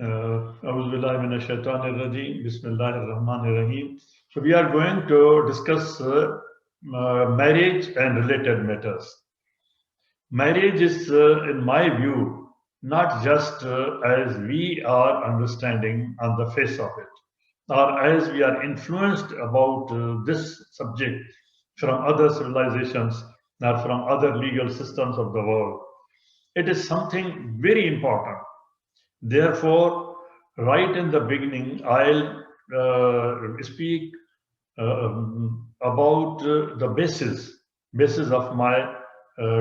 A'udhu billahi minash shaitanir rajeem. Bismillahir rahmanir rahim. So we are going to discuss marriage and related matters. Marriage is, in my view, not just as we are understanding on the face of it, or as we are influenced about this subject from other civilizations or from other legal systems of the world. It is something very important. Therefore, right in the beginning, I'll speak about the basis of my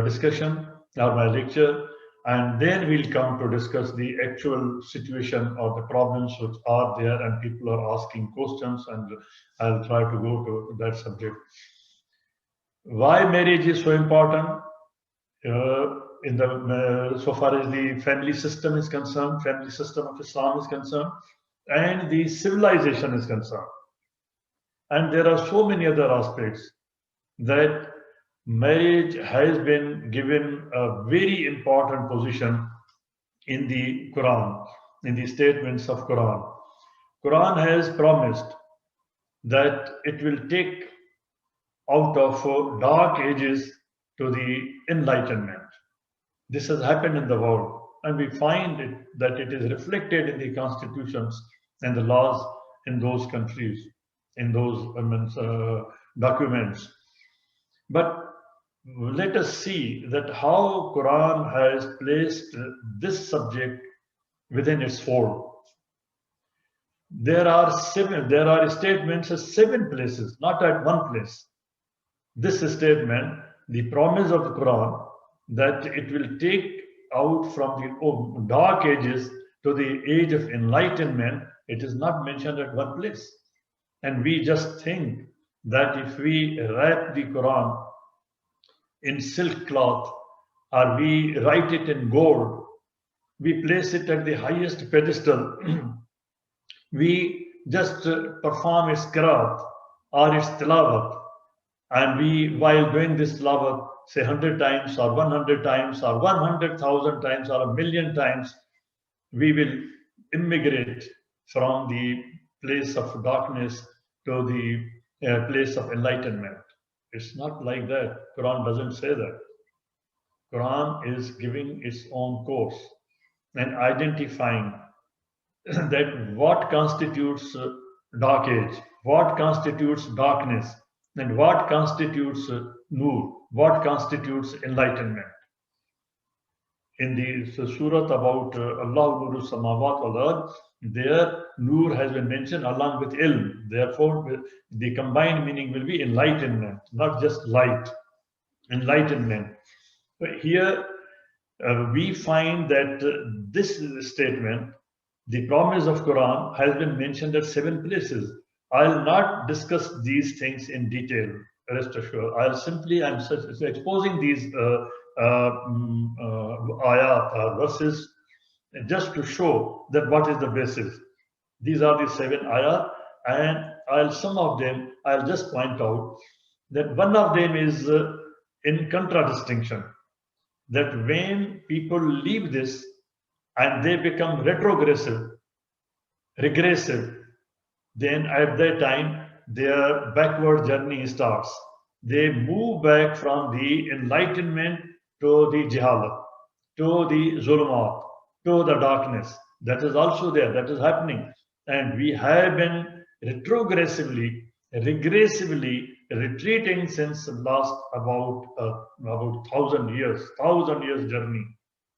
discussion or my lecture, and then we'll come to discuss the actual situation or the problems which are there, and people are asking questions, and I'll try to go to that subject. Why marriage is so important? So far as the family system is concerned, family system of Islam is concerned, and the civilization is concerned. And there are so many other aspects that marriage has been given a very important position in the Quran, in the statements of Quran. Quran has promised that it will take out of dark ages to the enlightenment. This has happened in the world, and we find that it is reflected in the constitutions and the laws in those countries, in those documents. But let us see that how Quran has placed this subject within its fold. There are statements at 7 places, not at one place. This statement, the promise of the Quran, that it will take out from the dark ages to the age of enlightenment, it is not mentioned at one place. And we just think that if we wrap the Quran in silk cloth, or we write it in gold, we place it at the highest pedestal, we just perform its qiraat or its tilawat, and we, while doing this tilawat, say 100 times or 100 times or 100,000 times or 1,000,000 times, we will immigrate from the place of darkness to the place of enlightenment. It's not like that. Quran doesn't say that. Quran is giving its own course and identifying that what constitutes dark age, what constitutes darkness, and what constitutes nur, what constitutes enlightenment. In the surah about Allah Nuru Samawat wal Ard, there Nur has been mentioned along with ilm. Therefore, the combined meaning will be enlightenment, not just light. Enlightenment. But here we find that this statement, the promise of Quran, has been mentioned at 7 places. I'll not discuss these things in detail, rest assured. I'm exposing these ayat or verses just to show that what is the basis. These are the 7 ayat, and some of them I'll just point out that one of them is in contradistinction. That when people leave this and they become retrogressive, regressive, then at that time their backward journey starts. They move back from the enlightenment to the jahalat, to the zulumat, to the darkness. That is also there, that is happening. And we have been retrogressively, regressively retreating since last about 1,000 years. 1,000 years journey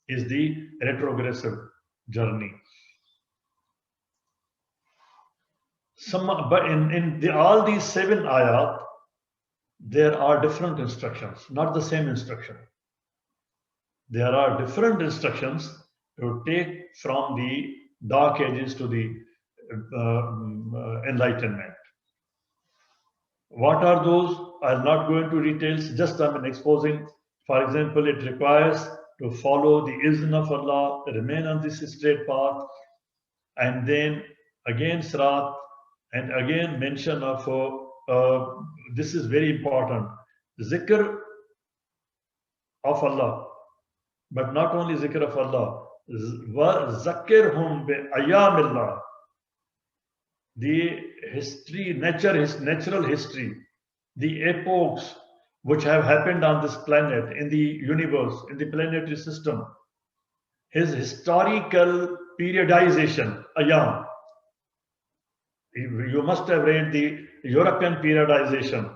is the retrogressive journey. But in all these 7 ayat, there are different instructions, not the same instruction. There are different instructions to take from the dark ages to the enlightenment. What are those? I'll not go into details, just I'm exposing. For example, it requires to follow the izn of Allah, remain on this straight path, and then again Sirat, and again mention of, this is very important, zikr of Allah, but not only zikr of Allah, وَذَكِّرْهُمْ بِأَيَّامِ اللَّهِ. The history, natural history, the epochs which have happened on this planet, in the universe, in the planetary system, his historical periodization, ayam. You must have read the European periodization.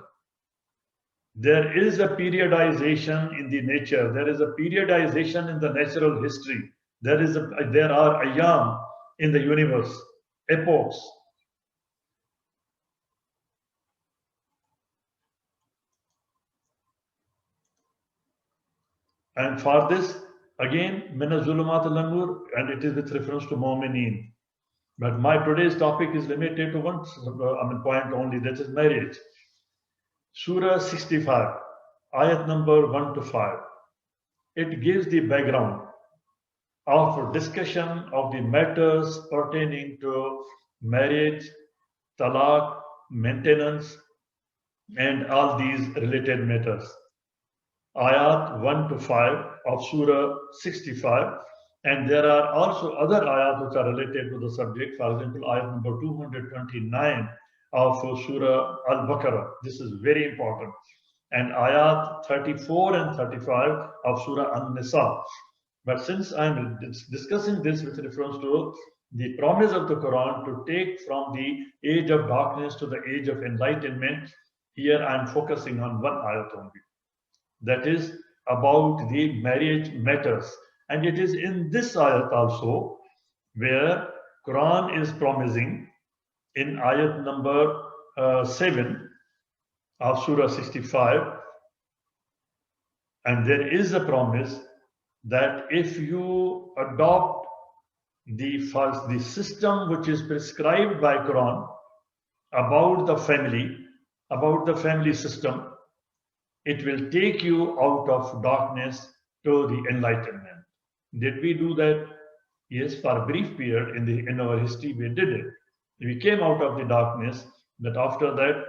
There is a periodization in the nature. There is a periodization in the natural history. There are ayam in the universe, epochs. And for this, again, Mina Zulumat al-Nur, and it is with reference to Mu'mineen. But my today's topic is limited to one point only, that is marriage. Surah 65, ayat number 1 to 5. It gives the background of discussion of the matters pertaining to marriage, talaq, maintenance, and all these related matters. Ayat 1 to 5 of Surah 65, and there are also other ayat which are related to the subject. For example, ayat number 229 of Surah Al-Baqarah. This is very important. And ayat 34 and 35 of Surah An-Nisa. But since I'm discussing this with reference to the promise of the Quran to take from the age of darkness to the age of enlightenment, here I'm focusing on one ayat only. That is about the marriage matters. And it is in this ayat also where Quran is promising in ayat number 7 of Surah 65. And there is a promise that if you adopt the system which is prescribed by Quran about the family system, it will take you out of darkness to the enlightenment. Did we do that? Yes, for a brief period in our history we did it. We came out of the darkness, but after that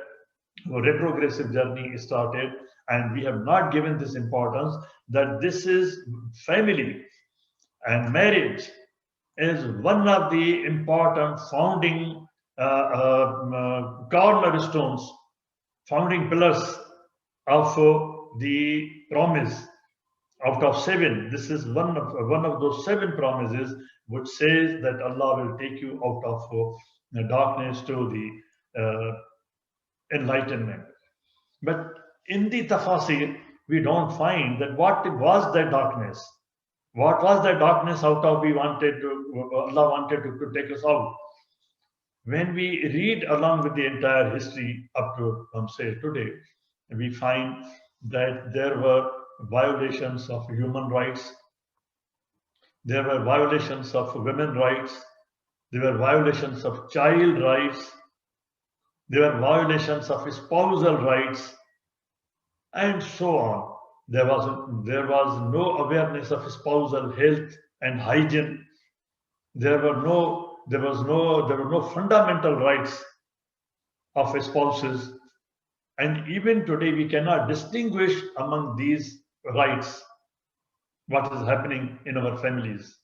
a retrogressive journey started, and we have not given this importance that this is family and marriage is one of the important founding cornerstones, founding pillars of the promise out of 7. This is one of those 7 promises which says that Allah will take you out of darkness to the enlightenment. But in the tafasir, we don't find that what was that darkness. What was that darkness out of Allah wanted to take us out? When we read along with the entire history up to say today, we find that there were violations of human rights, there were violations of women's rights, there were violations of child rights, there were violations of spousal rights, and so on. There was no awareness of spousal health and hygiene. There were no fundamental rights of spouses. And even today, we cannot distinguish among these rights what is happening in our families.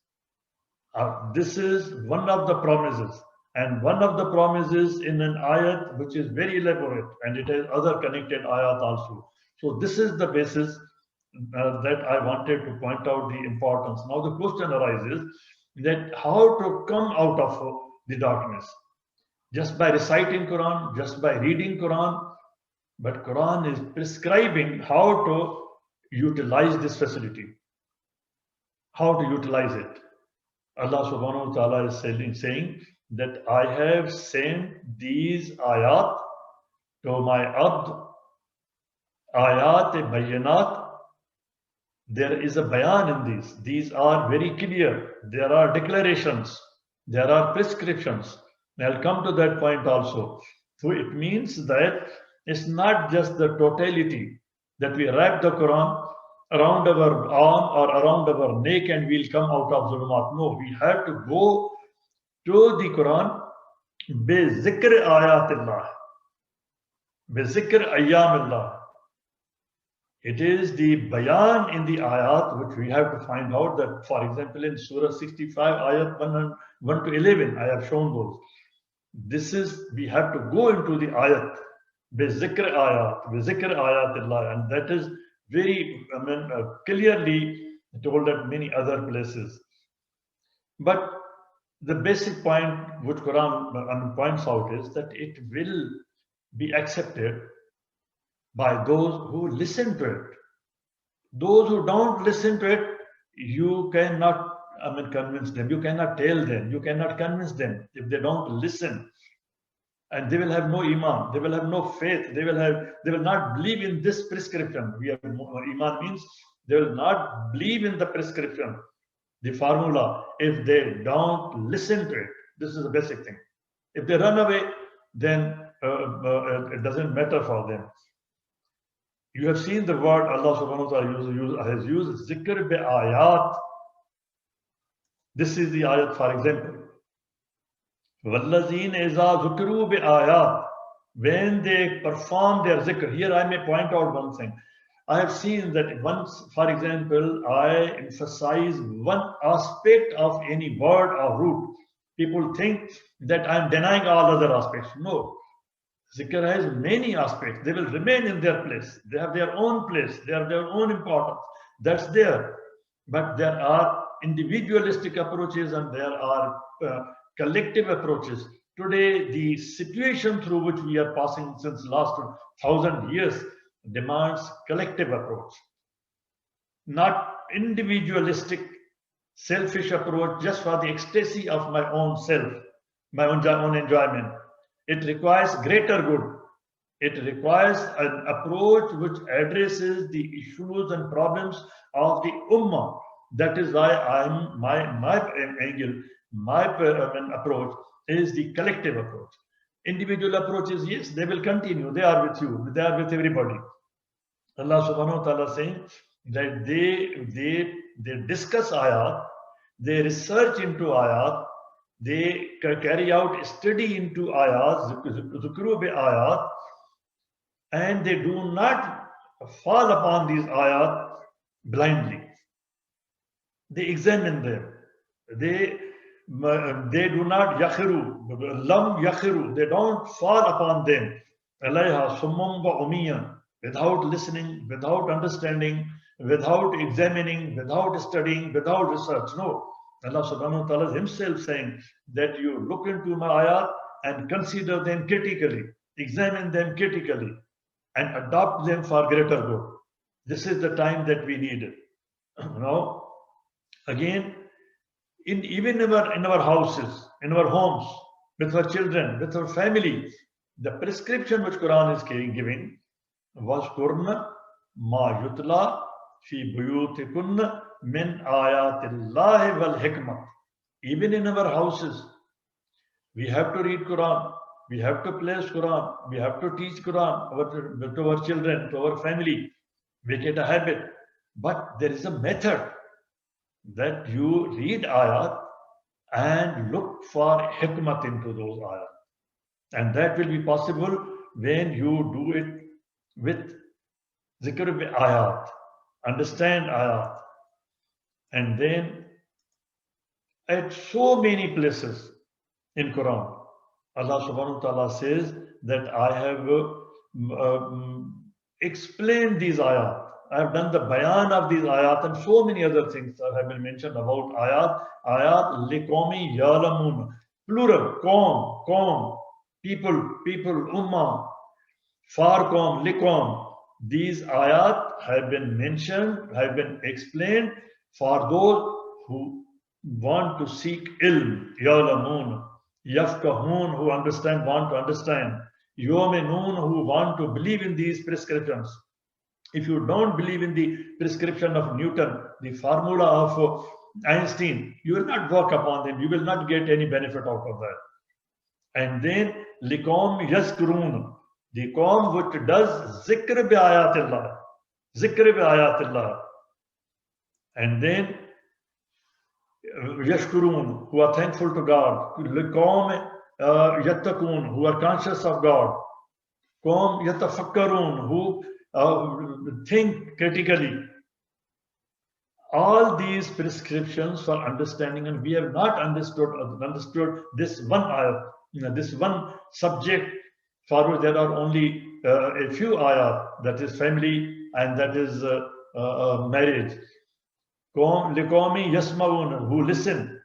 This is one of the promises, and one of the promises in an ayat which is very elaborate, and it has other connected ayat also. So this is the basis that I wanted to point out the importance. Now the question arises that how to come out of the darkness? Just by reciting Quran, just by reading Quran, but Quran is prescribing how to utilize this facility, how to utilize it. Allah subhanahu wa ta'ala is saying that I have sent these ayat to my abd, ayat bayyanat. There is a bayan in these. These are very clear. There are declarations. There are prescriptions. I'll come to that point also. So it means that it's not just the totality that we wrap the Quran around our arm or around our neck and we'll come out of zulumat. No, we have to go to the Quran bi-zikr ayatillah, bi-zikr ayyamillah. It is the bayan in the ayat which we have to find out that, for example, in Surah 65, ayat 1 to 11, I have shown those. This is, we have to go into the ayat, bizikr ayat Allah, and that is very, clearly told at many other places. But the basic point which Quran points out is that it will be accepted by those who listen to it. Those who don't listen to it, you cannot convince them. You cannot tell them. You cannot convince them if they don't listen. And they will have no iman. They will have no faith. They will not believe in this prescription. Iman means they will not believe in the prescription, the formula, if they don't listen to it. This is the basic thing. If they run away, then it doesn't matter for them. You have seen the word Allah subhanahu wa ta'ala has used zikr bi ayat. This is the ayat, for example. وَالَّذِينَ إِذَا ذُكِرُوا بِآيَاتٍ. When they perform their zikr. Here I may point out one thing. I have seen that once, for example, I emphasize one aspect of any word or root. People think that I am denying all other aspects. No. Zikr has many aspects. They will remain in their place. They have their own place. They have their own importance. That's there. But there are individualistic approaches and there are collective approaches. Today, the situation through which we are passing since last 1,000 years demands collective approach. Not individualistic, selfish approach just for the ecstasy of my own self, my own enjoyment. It requires greater good. It requires an approach which addresses the issues and problems of the ummah. That is why my angle, my approach is the collective approach. Individual approaches, yes, they will continue. They are with you. They are with everybody. Allah subhanahu wa ta'ala saying that they discuss ayat, they research into ayat, they carry out study into ayat, zikru bi ayat, and they do not fall upon these ayat blindly. They examine them. They do not yakhiru, lam yakhiru. They don't fall upon them. Alayha summum wa umiyan, without listening, without understanding, without examining, without studying, without research. No. Allah subhanahu wa ta'ala is himself saying that you look into my ayat and consider them critically, examine them critically, and adopt them for greater good. This is the time that we need it. Now, again, even in our houses, in our homes, with our children, with our family, the prescription which Quran is giving was kurna ma yutla fi buyutikunna min ayatillahi wal hikmah. Even in our houses, we have to read Quran, we have to place Quran, we have to teach Quran to our children, to our family. Make it a habit. But there is a method that you read ayat and look for hikmat into those ayat. And that will be possible when you do it with zikr bi ayat, understand ayat. And then at so many places in Quran, Allah subhanahu wa ta'ala says that I have explained these ayat. I have done the bayan of these ayat and so many other things that have been mentioned about ayat. Ayat liqawmi ya'lamun, plural, qawm, people, ummah, far qawm, liqawm. These ayat have been mentioned, have been explained for those who want to seek ilm, ya'lamun, yafkahun, who understand, want to understand, yu'minun, who want to believe in these prescriptions. If you don't believe in the prescription of Newton, the formula of Einstein, you will not work upon them. You will not get any benefit out of that. And then, liqawm yazkurun, the qawm which does zikr bi ayatillah, zikr bi ayatillah. And then, yashkurun, who are thankful to God. Liqawm yattakun, who are conscious of God. Qawm yatafakkarun, who think critically. All these prescriptions for understanding, and we have not understood this one ayat, this one subject for which there are only a few ayat, that is family and that is marriage. Liqawmi yasma'un, who listen.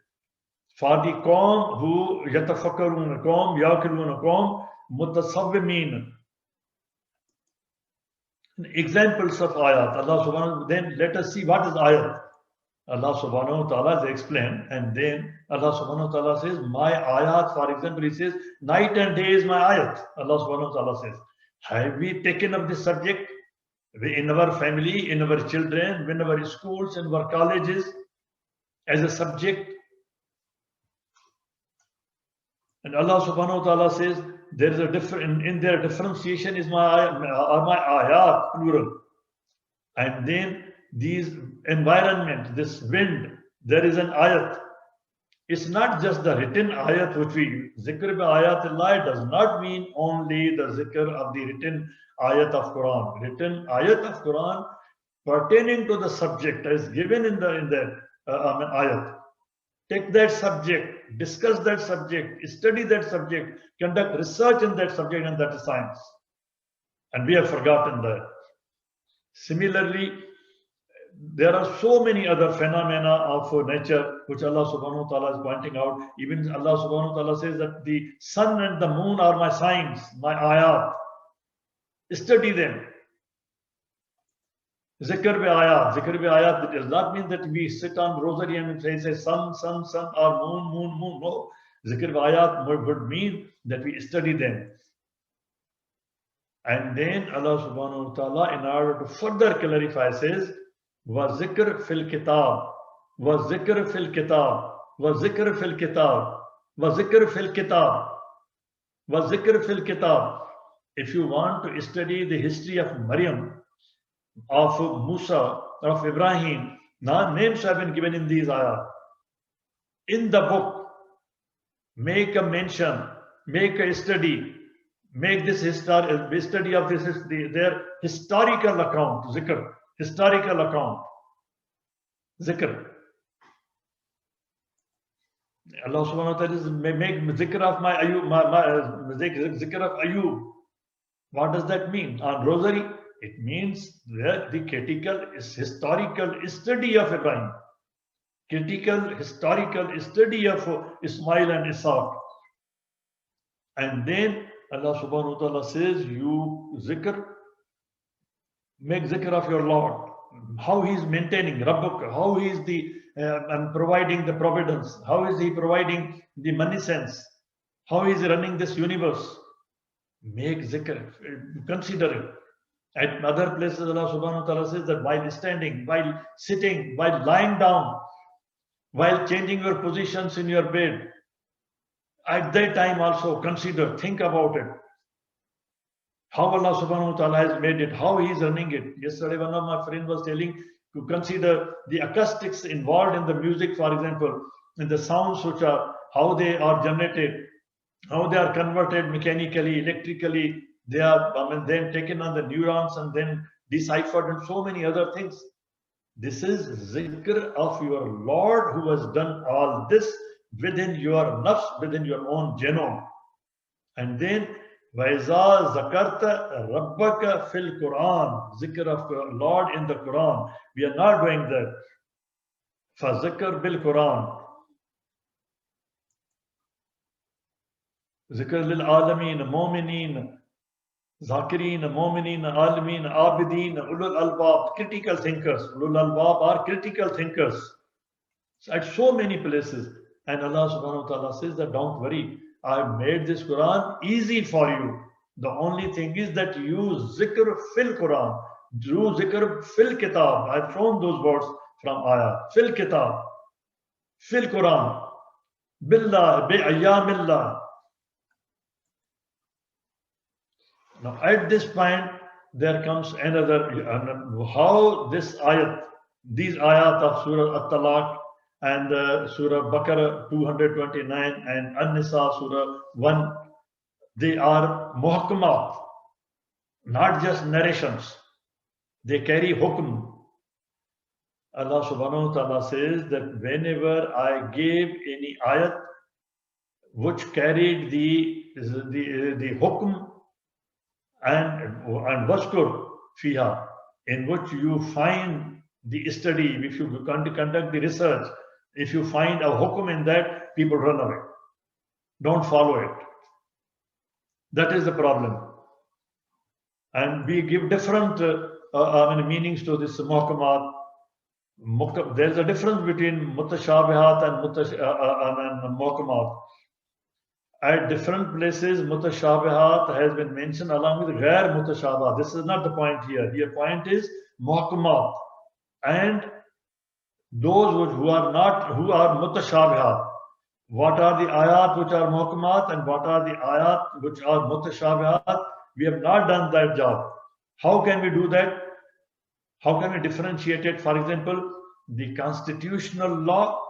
For the qawm who yatafakkarun, qawm yaqilun, qawm mutasawwimin. Examples of ayat. Allah subhanahu, then let us see what is ayat. Allah subhanahu wa ta'ala has explained, and then Allah subhanahu wa ta'ala says, my ayat, for example, he says, night and day is my ayat. Allah subhanahu wa ta'ala says, have we taken up this subject in our family, in our children, in our schools, in our colleges as a subject? And Allah subhanahu wa ta'ala says, there is a different, in their differentiation is my ayat, plural. And then these environment, this wind, there is an ayat. It's not just the written ayat which we zikr bi ayatullah does not mean only the zikr of the written ayat of Quran. Written ayat of Quran pertaining to the subject as given in the ayat. Take that subject, discuss that subject, study that subject, conduct research in that subject, and that is science. And we have forgotten that. Similarly, there are so many other phenomena of nature which Allah subhanahu wa ta'ala is pointing out. Even Allah subhanahu wa ta'ala says that the sun and the moon are my signs, my ayat. Study them. Zikr bi ayat. Zikr bi ayat does not mean that we sit on rosary and say sun, sun, sun, or moon, moon, moon. No. Zikr bi ayat would mean that we study them. And then Allah subhanahu wa ta'ala, in order to further clarify, says, وَذِكْرْ فِي الْكِتَابِ وَذِكْرْ فِي الْكِتَابِ وَذِكْرْ فِي الْكِتَابِ وَذِكْرْ فِي الْكِتَابِ وَذِكْرْ فِي الْكِتَابِ. If you want to study the history of Maryam, of Musa, of Ibrahim, names have been given in these ayat. In the book, make a mention, make a study, make this study of this, their historical account, zikr. Historical account, zikr. Allah subhanahu wa ta'ala make zikr of my Ayub, zikr of Ayub. What does that mean? On rosary, it means that the critical historical study of Ibrahim, critical historical study of Ismail and Ishaq. And then Allah subhanahu wa ta'ala says, you zikr, make zikr of your Lord, how he is maintaining Rabbuk, how he is providing the providence, how is he providing the money sense, how is he running this universe. Make zikr, consider it. At other places, Allah subhanahu wa ta'ala says that while standing, while sitting, while lying down, while changing your positions in your bed, at that time also consider, think about it. How Allah subhanahu wa ta'ala has made it, how he is running it. Yesterday, one of my friends was telling to consider the acoustics involved in the music, for example, in the sounds which are, how they are generated, how they are converted mechanically, electrically, they are then taken on the neurons and then deciphered and so many other things. This is zikr of your Lord who has done all this within your nafs, within your own genome. And then وَإِذَا ذَكَرْتَ رَبَّكَ فِي الْقُرْآنِ, zikr of Lord in the Quran. We are not doing that. فَذِكْر بِالْقُرْآنِ ذِكْر لِلْعَالَمِينَ مُؤْمِنِينَ ذَاكِرِينَ مُؤْمِنِينَ عَالِمِينَ عَابِدِينَ ulul albab, critical thinkers. Ulul albab are critical thinkers. So at so many places. And Allah subhanahu wa ta'ala says that don't worry, I made this Quran easy for you. The only thing is that you zikr fil Quran, do zikr fil kitab. I've thrown those words from ayah. Fil kitab, fil Quran, billah, bi ayyamillah. Now at this point, there comes another, how this ayat, these ayat of Surah At-Talaq and Surah Baqarah 229 and An-Nisa Surah 1, they are muhkamat, not just narrations. They carry hukm. Allah subhanahu wa ta'ala says that whenever I gave any ayat which carried the hukm and washkur fiha, in which you find the study, if you conduct the research, if you find a hukum in that, people run away. Don't follow it. That is the problem. And we give different meanings to this muhkamat. There's a difference between mutashabihat and muhkamat. At different places, mutashabihat has been mentioned along with ghair mutashabihat. This is not the point here. Here point is muhkamat. And those who are mutashabihat. What are the ayat which are muhkamat and what are the ayat which are mutashabihat? We have not done that job. How can we do that? How can we differentiate it? For example, the constitutional law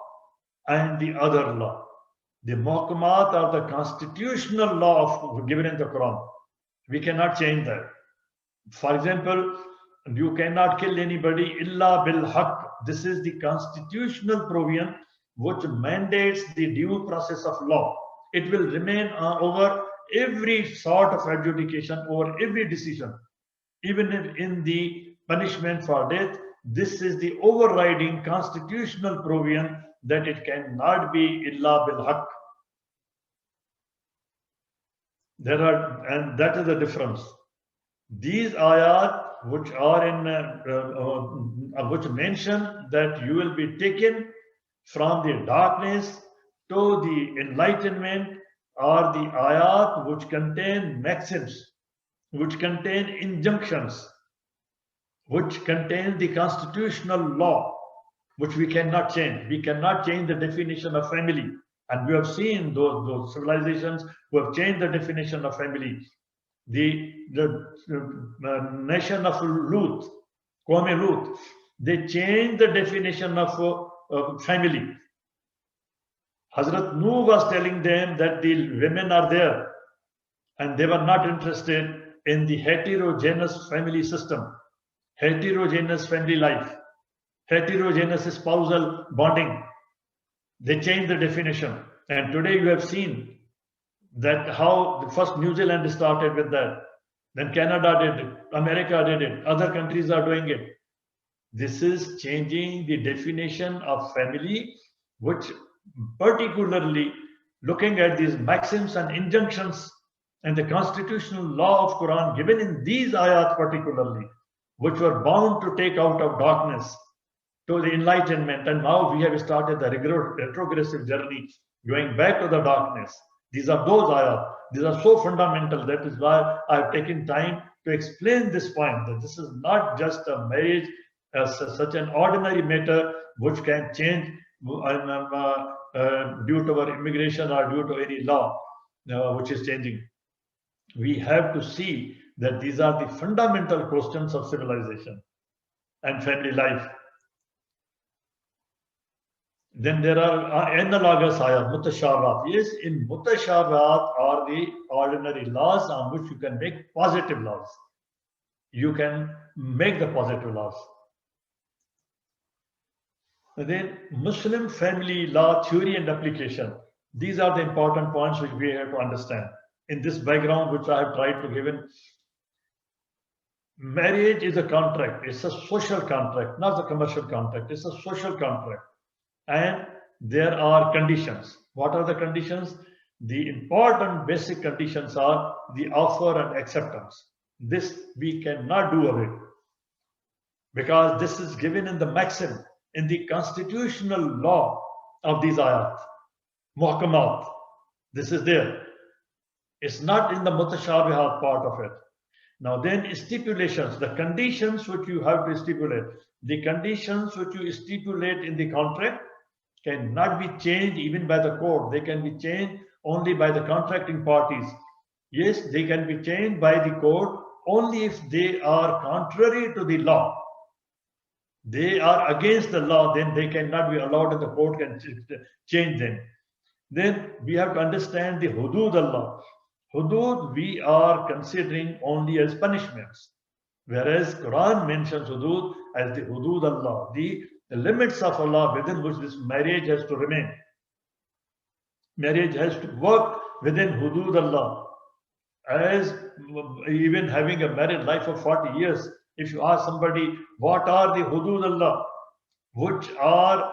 and the other law. The muhkamat are the constitutional law given in the Quran. We cannot change that. For example, you cannot kill anybody illa bil haqq. This is the constitutional provision which mandates the due process of law. It will remain over every sort of adjudication, over every decision. Even in the punishment for death, this is the overriding constitutional provision that it cannot be illa bil haqq. And that is the difference. These ayat which are which mention that you will be taken from the darkness to the enlightenment are the ayat which contain maxims, which contain injunctions, which contain the constitutional law, which we cannot change. We cannot change the definition of family. And we have seen those civilizations who have changed the definition of family. The nation of Lut, Qawm Lut, they changed the definition of family. Hazrat Nuh was telling them that the women are there and they were not interested in the heterogeneous family system, heterogeneous family life, heterogeneous spousal bonding. They changed the definition. And today you have seen that how the first New Zealand started with that. Then Canada did it, America did it, other countries are doing it. This is changing the definition of family, which particularly looking at these maxims and injunctions and the constitutional law of Quran given in these ayat particularly, which were bound to take out of darkness to the enlightenment. And now we have started the retrogressive journey going back to the darkness. These are those ayat. These are so fundamental. That is why I have taken time to explain this point, that this is not just a marriage as such an ordinary matter which can change due to our immigration or due to any law which is changing. We have to see that these are the fundamental questions of civilization and family life. Then there are analogous ayat, mutashabihat. Yes, in mutashabihat are the ordinary laws on which you can make positive laws. You can make the positive laws. And then Muslim family law theory and application. These are the important points which we have to understand. In this background, which I have tried to give in, marriage is a contract. It's a social contract, not a commercial contract. It's a social contract. And there are conditions. What are the conditions? The important basic conditions are the offer and acceptance. This we cannot do away, because this is given in the maxim, in the constitutional law of these ayat, muhkamat. This is there. It's not in the mutashabihat part of it. Now then, stipulations, the conditions which you have to stipulate, the conditions which you stipulate in the contract cannot be changed even by the court. They can be changed only by the contracting parties. Yes, they can be changed by the court only if they are contrary to the law. They are against the law, then they cannot be allowed and the court can change them. Then we have to understand the hudud Allah. Hudud we are considering only as punishments. Whereas Quran mentions hudud as the hudud Allah, the limits of Allah within which this marriage has to remain. Marriage has to work within hudud Allah. As even having a married life of 40 years, if you ask somebody, what are the hudud Allah, which are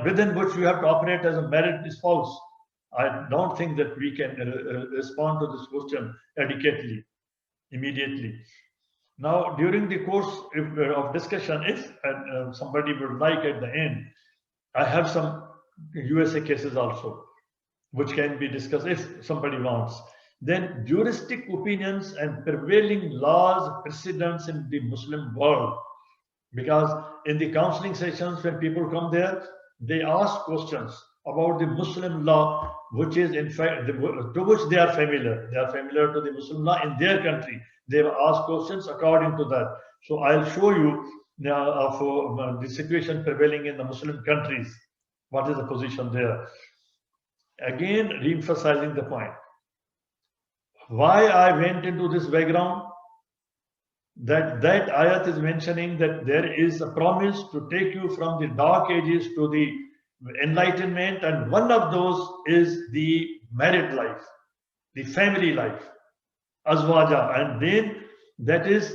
within which you have to operate as a married spouse, I don't think that we can respond to this question adequately, immediately. Now, during the course of discussion, if somebody would like at the end, I have some USA cases also, which can be discussed if somebody wants. Then juristic opinions and prevailing laws, precedents in the Muslim world. Because in the counseling sessions, when people come there, they ask questions about the Muslim law, which is in fact to which they are familiar. They are familiar to the Muslim law in their country. They will ask questions according to that. So I'll show you of the situation prevailing in the Muslim countries. What is the position there? Again, re-emphasizing the point. Why I went into this background? That ayat is mentioning that there is a promise to take you from the dark ages to the enlightenment, and one of those is the married life, the family life, azwaja, and then that is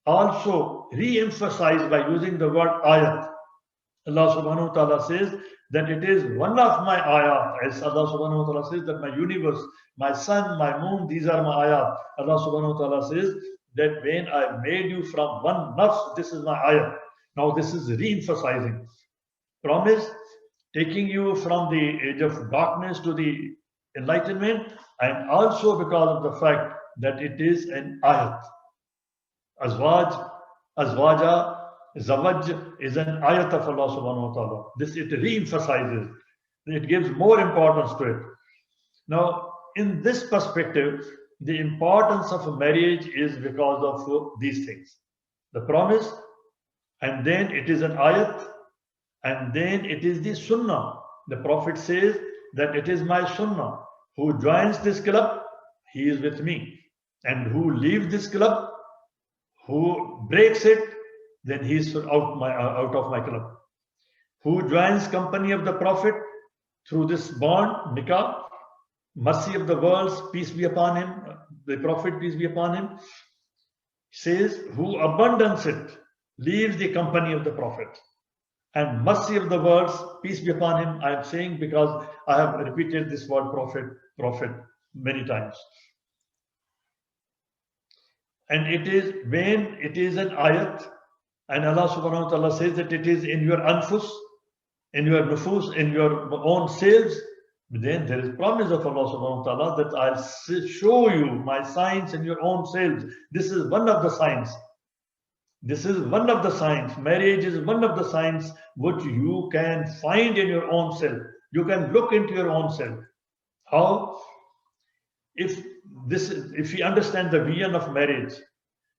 also re-emphasized by using the word ayat. Allah subhanahu wa ta'ala says that it is one of my ayat, as Allah subhanahu wa ta'ala says that my universe, my sun, my moon, these are my ayat. Allah subhanahu wa ta'ala says that when I made you from one nafs, this is my ayat. Now this is re-emphasizing. Promise, taking you from the age of darkness to the enlightenment, and also because of the fact that it is an ayat. Azwaj, azwaja, zawaj is an ayat of Allah subhanahu wa ta'ala. This it re-emphasizes. It gives more importance to it. Now, in this perspective, the importance of a marriage is because of these things. The promise, and then it is an ayat, and then it is the sunnah. The Prophet says that it is my sunnah. Who joins this club, he is with me. And who leaves this club, who breaks it, then he is out of my club. Who joins company of the Prophet through this bond, nikah, mercy of the worlds, peace be upon him, the Prophet, peace be upon him, says, who abandons it, leaves the company of the Prophet. And mercy of the worlds, peace be upon him, I am saying because I have repeated this word prophet many times. And it is when it is an ayat, and Allah subhanahu wa ta'ala says that it is in your anfus, in your nufus, in your own selves, then there is promise of Allah subhanahu wa ta'ala that I'll show you my signs in your own selves. This is one of the signs. This is one of the signs. Marriage is one of the signs which you can find in your own self. You can look into your own self. How? If we understand the vision of marriage,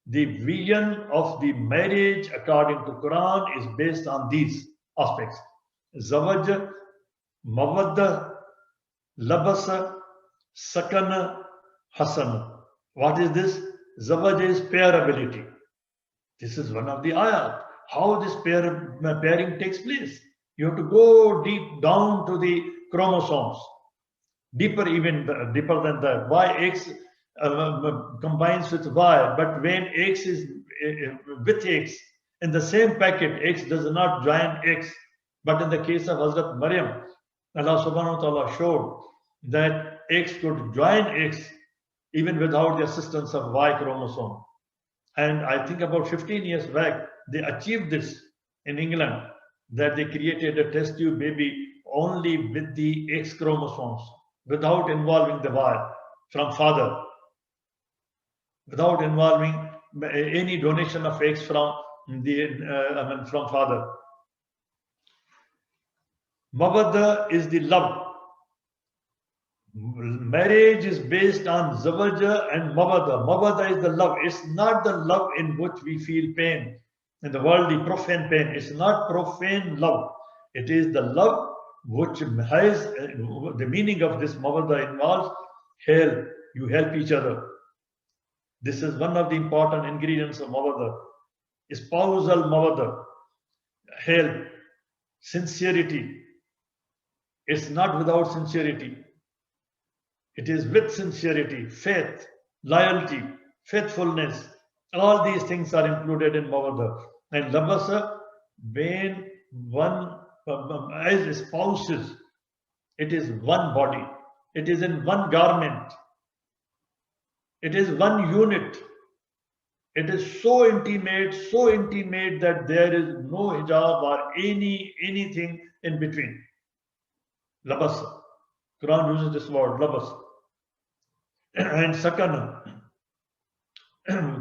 the vision of the marriage according to Quran is based on these aspects. Zawaj, mawadda, labasa, sakana, hasana. What is this? Zawaj is pairability. This is one of the ayat. How this pairing takes place. You have to go deep down to the chromosomes. Deeper than that. Why X combines with Y, but when X is with X, in the same packet, X does not join X. But in the case of Hazrat Maryam, Allah subhanahu wa ta'ala showed that X could join X even without the assistance of Y chromosome. And I think about 15 years back, they achieved this in England, that they created a test tube baby only with the X chromosomes, without involving the Y from father, without involving any donation of X from from father. Mawadda is the love. Marriage is based on zawaja and mawadda. Mawadda is the love. It's not the love in which we feel pain. In the worldly profane pain. It's not profane love. It is the love which has the meaning of this mawadda involves help. You help each other. This is one of the important ingredients of mawaddah. Spousal mawaddah, help, sincerity. It's not without sincerity. It is with sincerity, faith, loyalty, faithfulness. All these things are included in mawaddah. And labasa, when one, as spouses, it is one body. It is in one garment. It is one unit. It is so intimate that there is no hijab or anything in between. Labas. Quran uses this word, labas. And second,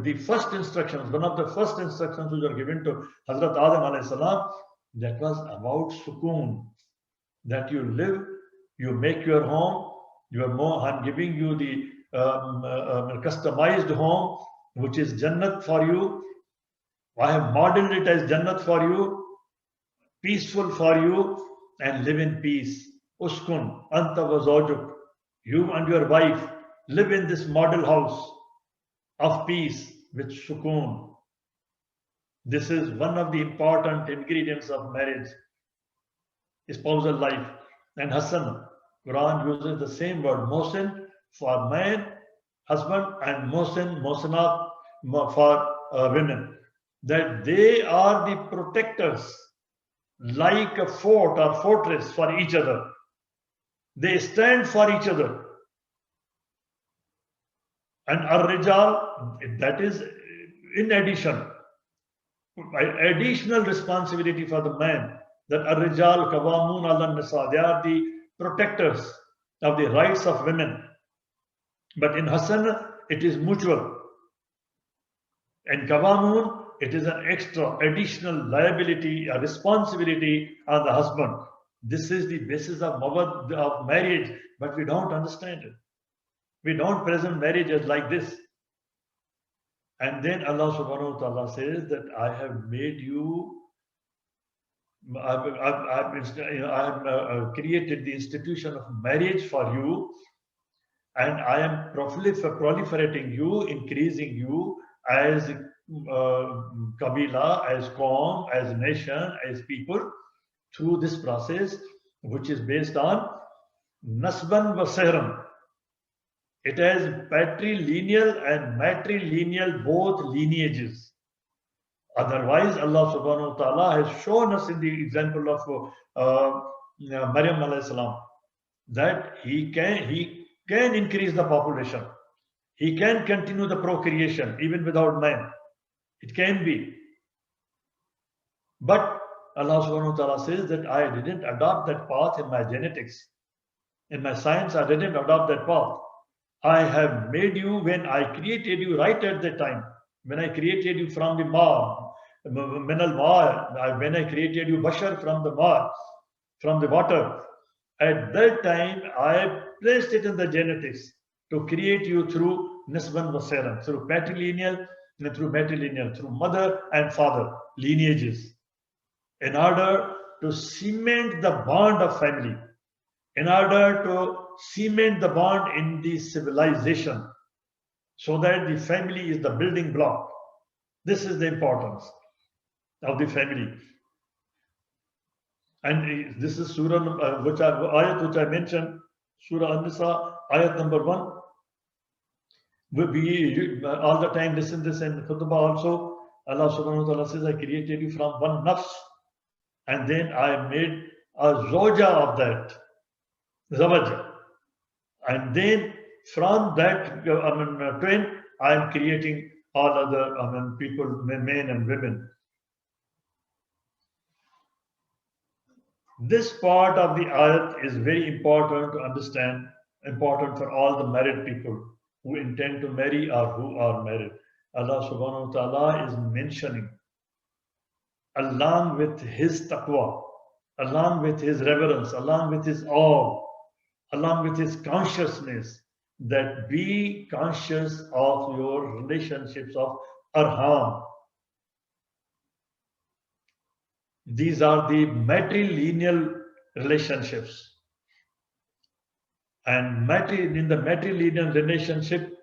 the first instructions, one of the first instructions which are given to Hazrat Adam alayhi salam, that was about sukoon. That you live, you make your home, I'm giving you the customized home, which is Jannat for you. I have modeled it as Jannat for you, peaceful for you, and live in peace. Uskun, anta wa zawjuk. You and your wife live in this model house of peace with sukoon. This is one of the important ingredients of marriage, spousal life. And Hassan, Quran uses the same word, Mohsin, for man, husband, and Mohsin, Mohsinat for women. That they are the protectors, like a fort or fortress for each other. They stand for each other. And ar-rijal, that is in addition, additional responsibility for the man, that ar-rijal kawamun ala nisa, they are the protectors of the rights of women. But in Hassan, it is mutual. And kawamun, it is an extra, additional liability, a responsibility on the husband. This is the basis of marriage, but we don't understand it. We don't present marriages like this. And then Allah subhanahu wa ta'ala says that I have made you, I have created the institution of marriage for you, and I am proliferating you, increasing you as Kabila, as Qawm, as nation, as people, through this process, which is based on Nasban wa Sehran. It has patrilineal and matrilineal both lineages. Otherwise, Allah subhanahu wa ta'ala has shown us in the example of Maryam alayhi salam that he can increase the population. He can continue the procreation even without man. It can be. But Allah subhanahu wa ta'ala says that I didn't adopt that path in my genetics. In my science, I didn't adopt that path. I have made you when I created you right at that time. When I created you from the ma, minal ma, when I created you bashar from the ma, from the water. At that time, I placed it in the genetics to create you through nisban wa sehran, through patrilineal and through matrilineal, through mother and father lineages, in order to cement the bond of family, in order to cement the bond in the civilization, so that the family is the building block. This is the importance of the family. And this is surah ayat which I mentioned, Surah An-Nisa, ayat number 1. We all the time listen this in khutbah also. Allah subhanahu wa ta'ala says, I created you from one nafs, and then I made a zoja of that, zawaj. And then from that twin, I am creating all other people, men and women. This part of the ayat is very important to understand, important for all the married people who intend to marry or who are married. Allah subhanahu wa ta'ala is mentioning, along with his taqwa, along with his reverence, along with his awe, along with his consciousness, that be conscious of your relationships of arham. These are the matrilineal relationships. And in the matrilineal relationship,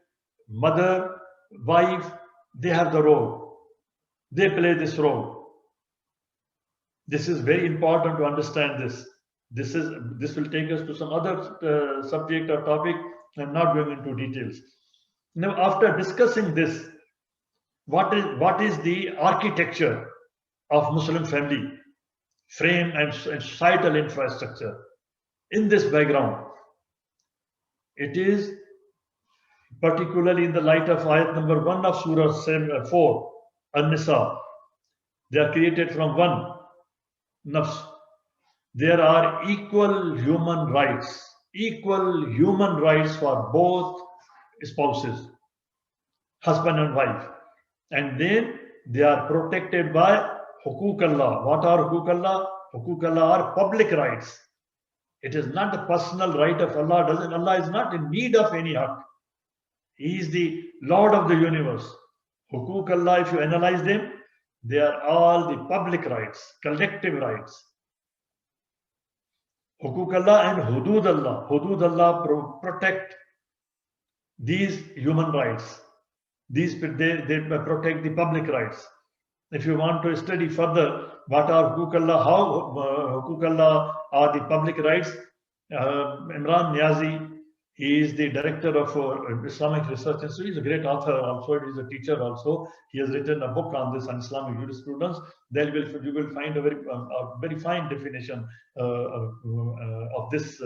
mother wife, they have the role. They play this role. This is very important to understand this. This will take us to some other subject or topic. I'm not going into details. Now, after discussing this, what is the architecture of Muslim family frame and societal infrastructure? In this background, it is particularly in the light of ayat number 1 of Surah 4, An-Nisa. They are created from one nafs. There are equal human rights for both spouses, husband and wife. And then they are protected by Hukuk Allah. What are Hukuk Allah? Hukuk Allah are public rights. It is not a personal right of Allah. Allah is not in need of any haq. He is the Lord of the universe. Hukuk Allah, if you analyze them, they are all the public rights, collective rights. Hukuk Allah and Hudud Allah. Hudud Allah protect these human rights. They protect the public rights. If you want to study further what are Hukuk Allah, how Hukuk Allah are the public rights, Imran Niazi, he is the director of Islamic Research Institute. He's a great author also. He's a teacher also. He has written a book on this, on Islamic jurisprudence. There you will find a very fine definition of this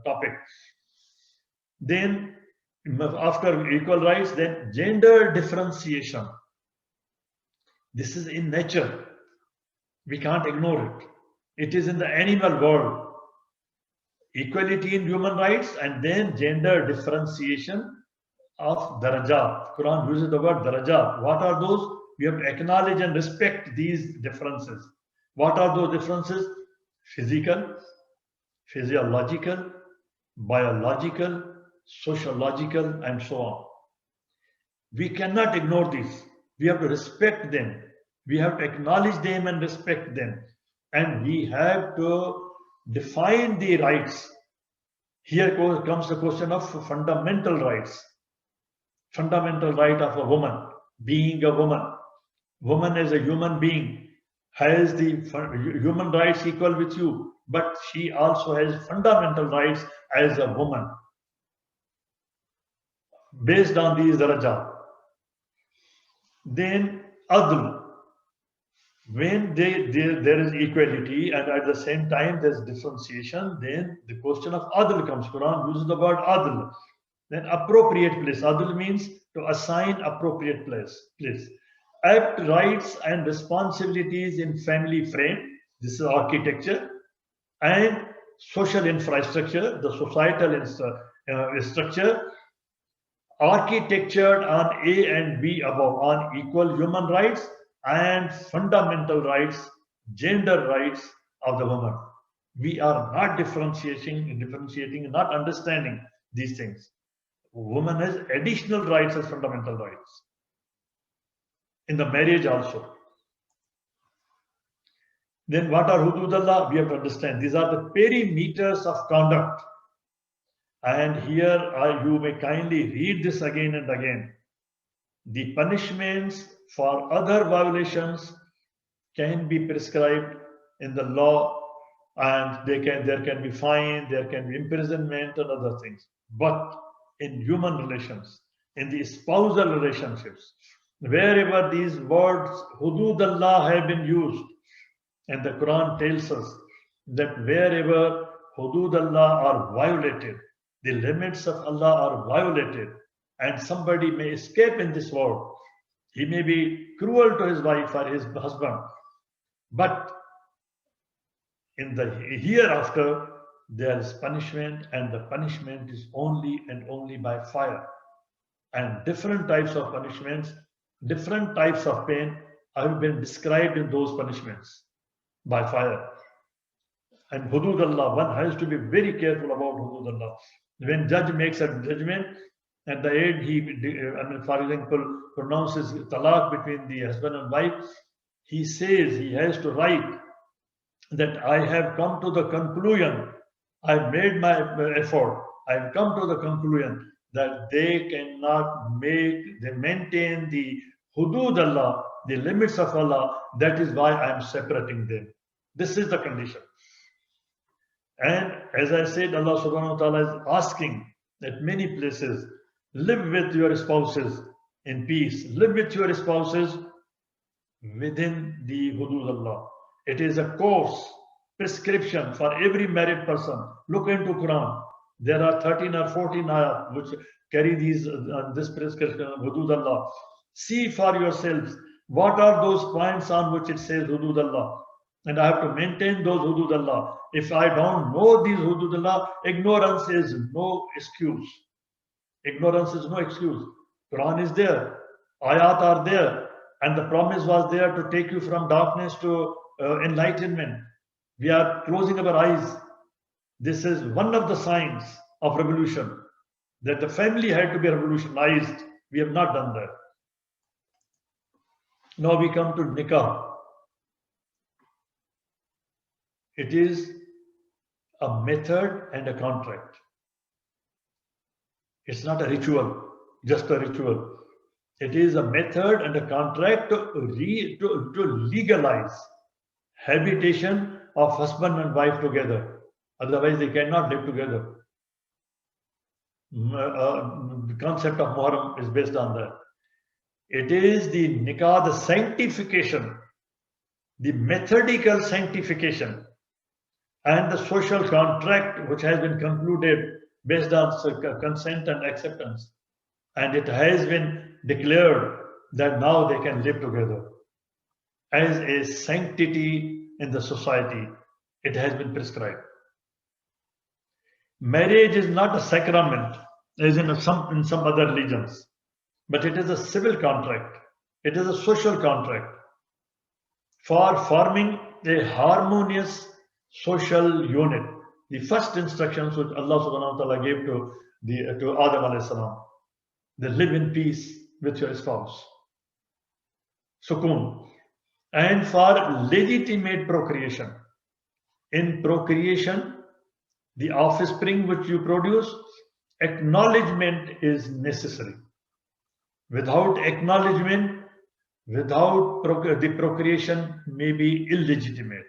topic. Then, after equal rights, then gender differentiation. This is in nature. We can't ignore it. It is in the animal world. Equality in human rights and then gender differentiation of darajat. Quran uses the word darajat. What are those? We have to acknowledge and respect these differences. What are those differences? Physical, physiological, biological, sociological, and so on. We cannot ignore these. We have to respect them. We have to acknowledge them and respect them. And we have to define the rights. Here comes the question of fundamental rights. Fundamental right of a woman, being a woman. Woman as a human being has the human rights equal with you, but she also has fundamental rights as a woman based on these darajat. Then adl. When there is equality and at the same time there's differentiation, then the question of adl comes. Quran uses the word adl. Then appropriate place. Adl means to assign appropriate place. Apt rights and responsibilities in family frame. This is architecture. And social infrastructure, the societal structure, architectured on A and B above, on equal human rights and fundamental rights, gender rights of the woman. We are not differentiating, not understanding these things. Woman has additional rights as fundamental rights. In the marriage also. Then what are Hudud Allah? We have to understand. These are the perimeters of conduct. And here you may kindly read this again and again. The punishments for other violations can be prescribed in the law, and there can be fine, there can be imprisonment and other things. But in human relations, in the spousal relationships, wherever these words Hudud Allah have been used, and the Quran tells us that wherever Hudud Allah are violated, the limits of Allah are violated, and somebody may escape in this world. He may be cruel to his wife or his husband, but in the hereafter there is punishment, and the punishment is only and only by fire. And different types of punishments, different types of pain have been described in those punishments by fire. And Hudud Allah, one has to be very careful about Hudud Allah. When judge makes a judgment, at the end, for example, pronounces talaq between the husband and wife, he says, he has to write that I have come to the conclusion, I have made my effort, I have come to the conclusion that they cannot they maintain the hudud Allah, the limits of Allah. That is why I am separating them. This is the condition. And as I said, Allah subhanahu wa ta'ala is asking at many places, live with your spouses in peace. Live with your spouses within the hudud Allah. It is a course, prescription for every married person. Look into Quran. There are 13 or 14 ayat which carry this prescription, hudud Allah. See for yourselves what are those points on which it says hudud Allah. And I have to maintain those hudud Allah. If I don't know these hudud Allah, ignorance is no excuse. Ignorance is no excuse. Quran is there. Ayat are there. And the promise was there to take you from darkness to enlightenment. We are closing our eyes. This is one of the signs of revolution, that the family had to be revolutionized. We have not done that. Now we come to nikah. It is a method and a contract. It's not a ritual, just a ritual. It is a method and a contract to legalize habitation of husband and wife together. Otherwise, they cannot live together. The concept of Muharram is based on that. It is the nikah, the sanctification, the methodical sanctification, and the social contract which has been concluded based on consent and acceptance. And it has been declared that now they can live together. As a sanctity in the society, it has been prescribed. Marriage is not a sacrament, as in some other religions, but it is a civil contract. It is a social contract for forming a harmonious social unit. The first instructions which Allah subhanahu wa ta'ala gave to Adam alayhi salam, they live in peace with your spouse. Sukun. And for legitimate procreation. In procreation, the offspring which you produce, acknowledgement is necessary. Without acknowledgement, the procreation may be illegitimate.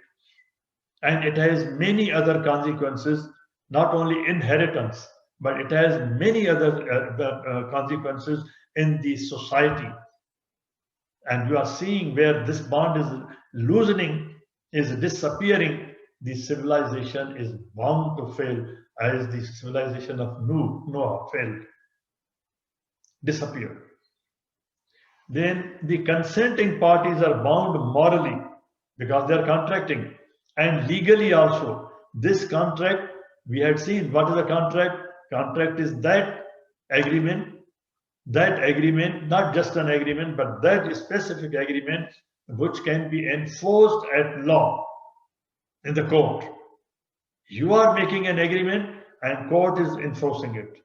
And it has many other consequences, not only inheritance, but it has many other consequences in the society. And you are seeing where this bond is loosening, is disappearing, the civilization is bound to fail, as the civilization of Noah failed, disappeared. Then the consenting parties are bound morally because they are contracting, and legally also. This contract, we had seen, what is a contract? Contract is that agreement, not just an agreement, but that specific agreement which can be enforced at law in the court. You are making an agreement and court is enforcing it.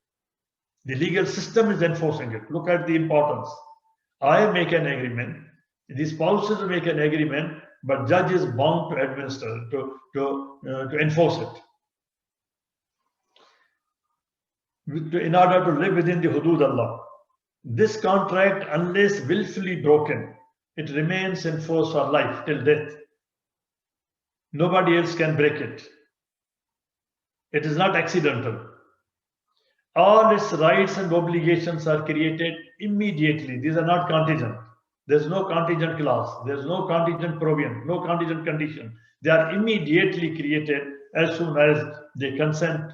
The legal system is enforcing it. Look at the importance. I make an agreement, the spouses make an agreement, but judge is bound to administer, to enforce it. In order to live within the hudud Allah. This contract, unless willfully broken, it remains in force for life till death. Nobody else can break it. It is not accidental. All its rights and obligations are created immediately. These are not contingent. There's no contingent clause. There's no contingent provision, no contingent condition. They are immediately created as soon as the consent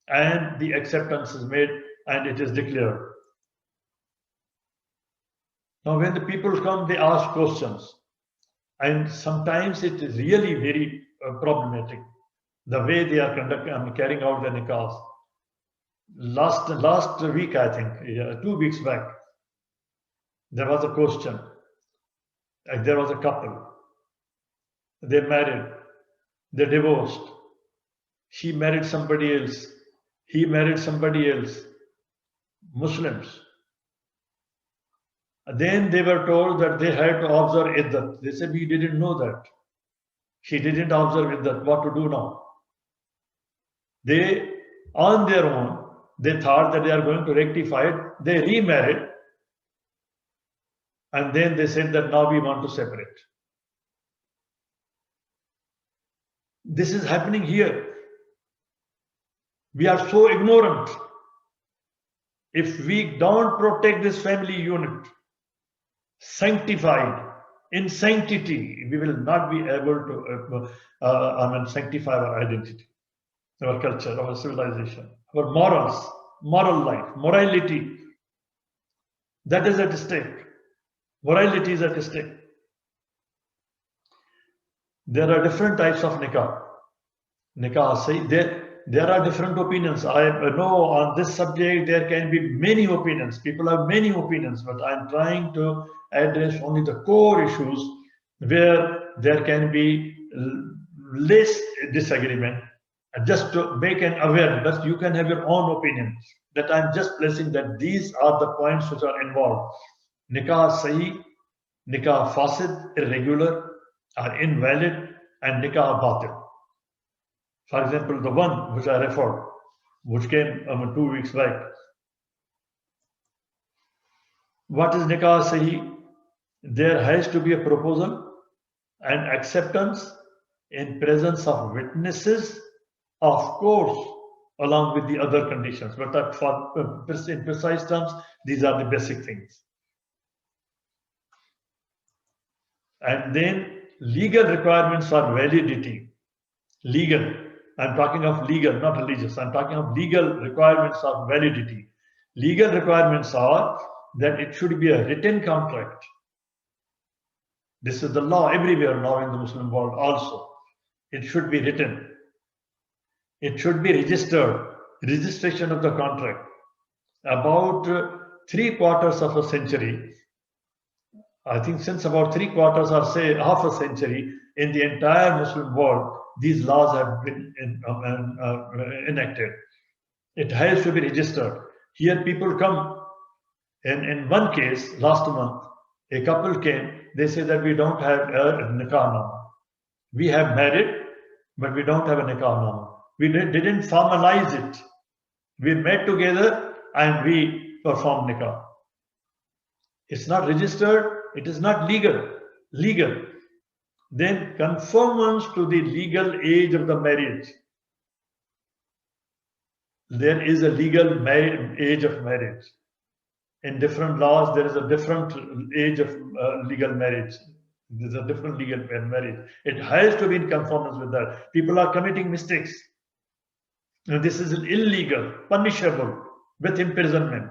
and the acceptance is made and it is declared. Now, when the people come, they ask questions. And sometimes it is really very problematic, the way they are carrying out the nikahs. Last week, I think, 2 weeks back, there was a question. There was a couple. They married. They divorced. She married somebody else. He married somebody else. Muslims. Then they were told that they had to observe iddat. They said, we didn't know that. She didn't observe iddat. What to do now? They, on their own, They thought that they are going to rectify it. They remarried. And then they said that now we want to separate. This is happening here. We are so ignorant. If we don't protect this family unit, sanctified in sanctity, we will not be able to sanctify our identity, our culture, our civilization, our morals, moral life, morality. That is at stake. Morality is at stake. There are different types of nikah. Nikah, say there are different opinions. I know on this subject there can be many opinions. People have many opinions, but I'm trying to address only the core issues where there can be less disagreement. Just to make an awareness, you can have your own opinions. That I'm just placing that these are the points which are involved. Nikah sahi, nikah fasid, irregular, are invalid, and nikah batil. For example, the one which I referred, which came 2 weeks back. What is nikah sahi? There has to be a proposal and acceptance in presence of witnesses, of course, along with the other conditions. But in precise terms, these are the basic things. And then legal requirements for validity. Legal. I'm talking of legal, not religious. I'm talking of legal requirements of validity. Legal requirements are that it should be a written contract. This is the law everywhere now in the Muslim world also. It should be written. It should be registered. Registration of the contract. About 3/4 of a century, I think since about 3/4 or say half a century, in the entire Muslim world, these laws have been enacted. It has to be registered. Here people come, and in one case, last month, a couple came, they say that we don't have a nikah now. We have married, but we don't have a nikah now. We didn't formalize it. We met together and we performed nikah. It's not registered, it is not legal. Then conformance to the legal age of the marriage. There is a legal age of marriage. In different laws, there is a different age of legal marriage. There's a different legal marriage. It has to be in conformance with that. People are committing mistakes. And this is illegal, punishable with imprisonment.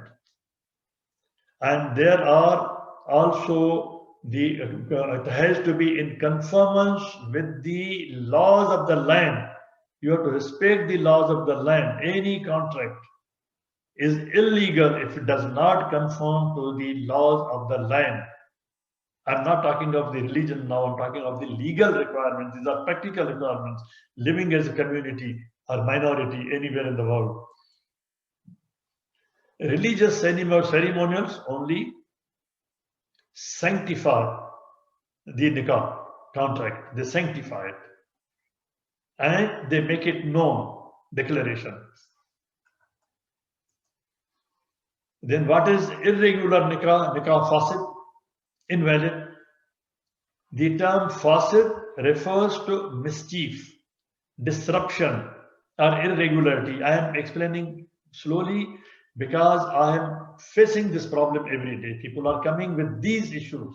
And there are also it has to be in conformance with the laws of the land. You have to respect the laws of the land. Any contract is illegal if it does not conform to the laws of the land. I'm not talking of the religion now, I'm talking of the legal requirements. These are practical requirements. Living as a community or minority anywhere in the world. Religious ceremonials only sanctify the nikah contract. They sanctify it. And they make it known, declaration. Then what is irregular nikah? Nikah fasid, invalid. The term fasid refers to mischief, disruption, or irregularity. I am explaining slowly because I am facing this problem every day. People are coming with these issues.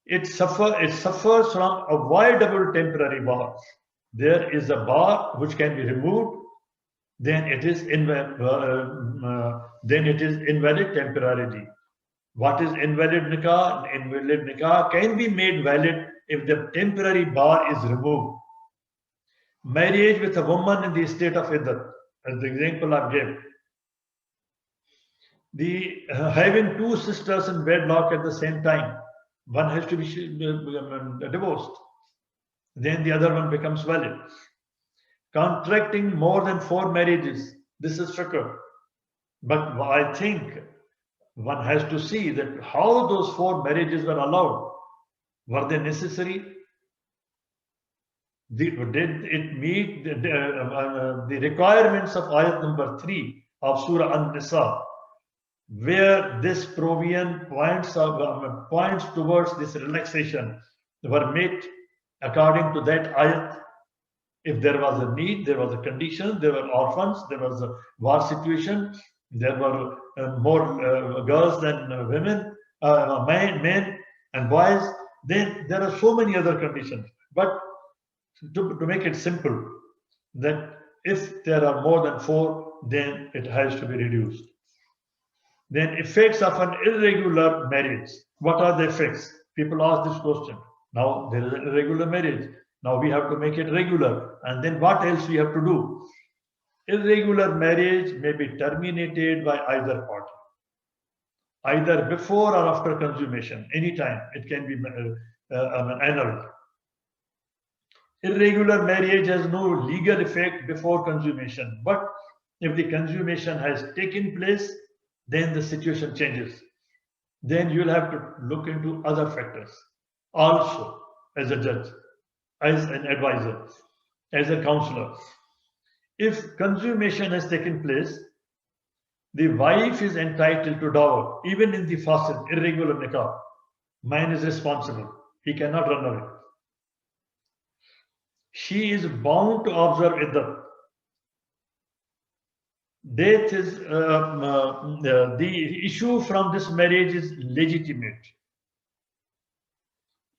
It suffers from avoidable temporary bars. There is a bar which can be removed, then it is invalid temporarily. What is invalid nikah? Invalid nikah can be made valid if the temporary bar is removed. Marriage with a woman in the state of iddat, as the example I gave. Having two sisters in wedlock at the same time, one has to be divorced, then the other one becomes valid. Contracting more than 4 marriages, this is fiqh. But I think one has to see that how those 4 marriages were allowed. Were they necessary? Did it meet the requirements of ayat number 3 of Surah An-Nisa, where this provision points towards this relaxation were met according to that ayat? If there was a need, there was a condition, there were orphans, there was a war situation, there were more girls than women, men and boys, then there are so many other conditions. But to make it simple, that if there are more than 4, then it has to be reduced. Then effects of an irregular marriage. What are the effects? People ask this question. Now there is an irregular marriage. Now we have to make it regular. And then what else we have to do? Irregular marriage may be terminated by either party, either before or after consummation. Anytime it can be annulled. Irregular marriage has no legal effect before consummation, but if the consummation has taken place, then the situation changes. Then you'll have to look into other factors also, as a judge, as an advisor, as a counselor. If consummation has taken place, the wife is entitled to dower, even in the fasid, irregular nikah. Man is responsible. He cannot run away. She is bound to observe iddah. Death is the issue from this marriage is legitimate.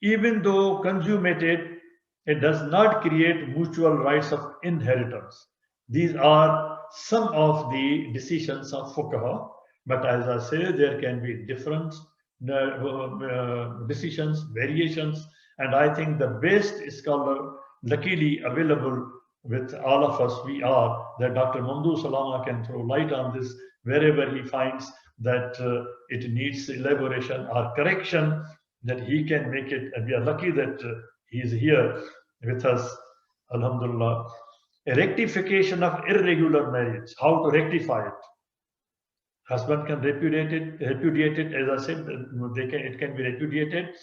Even though consummated, it does not create mutual rights of inheritance. These are some of the decisions of fuqaha, but as I say, there can be different decisions, variations, and I think the best scholar luckily available with all of us we are, that Dr. Mamdoo Salama can throw light on this wherever he finds that it needs elaboration or correction, that he can make it. And we are lucky that he is here with us, alhamdulillah. A rectification of irregular marriage, how to rectify it. Husband can repudiate it, as I said, it can be repudiated.